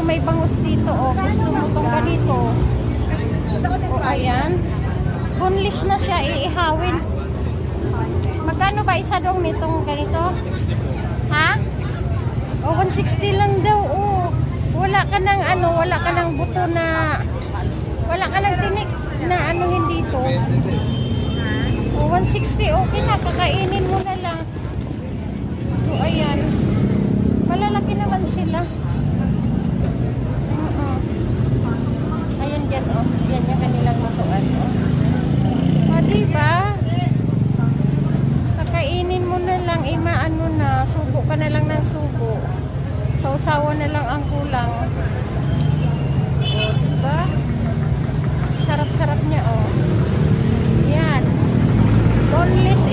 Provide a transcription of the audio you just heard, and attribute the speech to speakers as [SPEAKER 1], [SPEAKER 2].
[SPEAKER 1] may bangus dito, oh. Gusto mo tong ganito. O, ayan. Boneless na siya, iihawin. Magkano ba isa dong nitong ganito? Ha? O, 160 lang daw, oh. Wala ka ng ano, wala ka ng buto na, wala ka ng tinik na anuhin dito. O, 160, okay na, kakainin mo na lang. So, ayan. Malalaki naman sila. Ayan dyan, oh. Yan yung kanilang lutuan, oh. O, diba? Kakainin mo na lang, imaano na, subo ka na lang ng subo. Sausawa na lang ang kulang. O, diba? Sarap-sarap niya, oh. Yan. Boneless